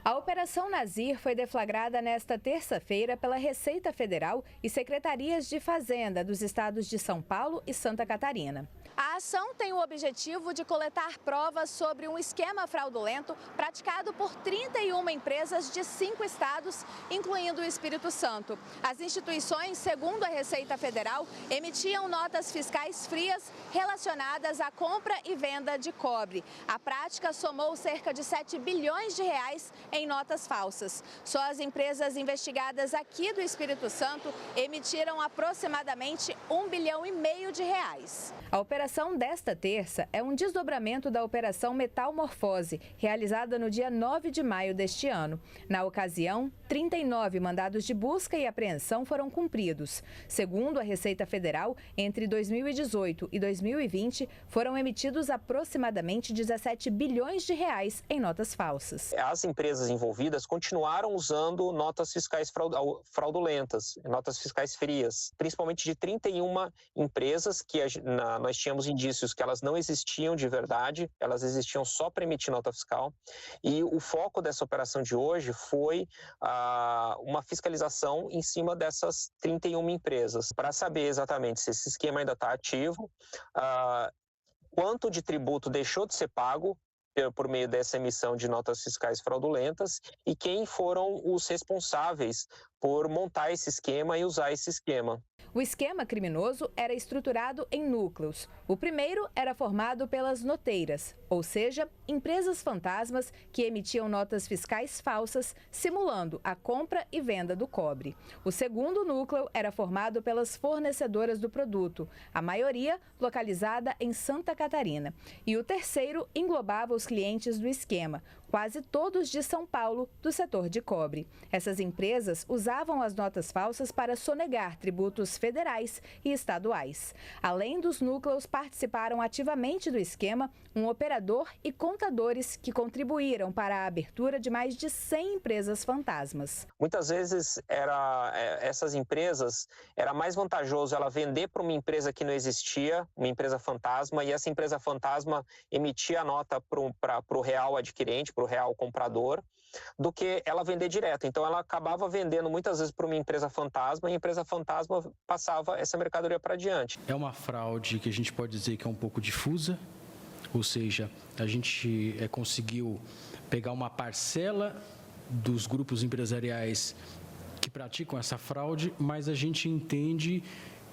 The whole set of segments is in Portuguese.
A Operação Nazir foi deflagrada nesta terça-feira pela Receita Federal e secretarias de Fazenda dos estados de São Paulo e Santa Catarina. A ação tem o objetivo de coletar provas sobre um esquema fraudulento praticado por 31 empresas de 5 estados, incluindo o Espírito Santo. As instituições, segundo a Receita Federal, emitiam notas fiscais frias relacionadas à compra e venda de cobre. A prática somou cerca de 7 bilhões de reais em notas falsas. Só as empresas investigadas aqui do Espírito Santo emitiram aproximadamente 1,5 bilhão de reais. A operação desta terça é um desdobramento da Operação Metalmorfose, realizada no dia 9 de maio deste ano. Na ocasião, 39 mandados de busca e apreensão foram cumpridos. Segundo a Receita Federal, entre 2018 e 2020, foram emitidos aproximadamente 17 bilhões de reais em notas falsas. As empresas envolvidas continuaram usando notas fiscais fraudulentas, notas fiscais frias, principalmente de 31 empresas que nós tínhamos indícios que elas não existiam de verdade, elas existiam só para emitir nota fiscal. E o foco dessa operação de hoje foi uma fiscalização em cima dessas 31 empresas, para saber exatamente se esse esquema ainda está ativo, quanto de tributo deixou de ser pago por meio dessa emissão de notas fiscais fraudulentas e quem foram os responsáveis por montar esse esquema e usar esse esquema. O esquema criminoso era estruturado em núcleos. O primeiro era formado pelas noteiras, ou seja, empresas fantasmas que emitiam notas fiscais falsas, simulando a compra e venda do cobre. O segundo núcleo era formado pelas fornecedoras do produto, a maioria localizada em Santa Catarina. E o terceiro englobava os clientes do esquema, quase todos de São Paulo, do setor de cobre. Essas empresas usavam as notas falsas para sonegar tributos federais e estaduais. Além dos núcleos, participaram ativamente do esquema um operador e contadores que contribuíram para a abertura de mais de 100 empresas fantasmas. Muitas vezes essas empresas, era mais vantajoso ela vender para uma empresa que não existia, uma empresa fantasma, e essa empresa fantasma emitia a nota para o real adquirente, para o real comprador, do que ela vender direto. Então ela acabava vendendo muitas vezes para uma empresa fantasma e a empresa fantasma passava essa mercadoria para adiante. É uma fraude que a gente pode dizer que é um pouco difusa, ou seja, a gente conseguiu pegar uma parcela dos grupos empresariais que praticam essa fraude, mas a gente entende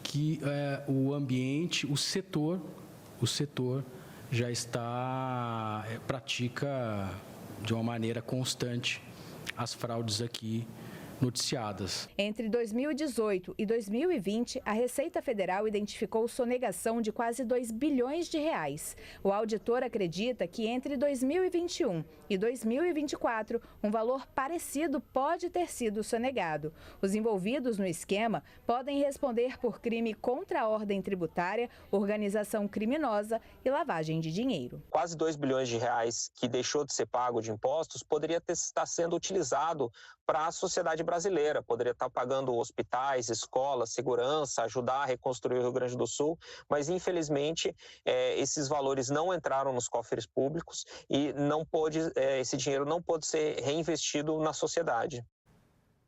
que o ambiente, o setor já pratica de uma maneira constante as fraudes aqui noticiadas. Entre 2018 e 2020, a Receita Federal identificou sonegação de quase 2 bilhões de reais. O auditor acredita que entre 2021 e 2024, um valor parecido pode ter sido sonegado. Os envolvidos no esquema podem responder por crime contra a ordem tributária, organização criminosa e lavagem de dinheiro. Quase 2 bilhões de reais que deixou de ser pago de impostos poderia estar sendo utilizado para a sociedade brasileira, poderia estar pagando hospitais, escolas, segurança, ajudar a reconstruir o Rio Grande do Sul, mas infelizmente esses valores não entraram nos cofres públicos e esse dinheiro não pôde ser reinvestido na sociedade.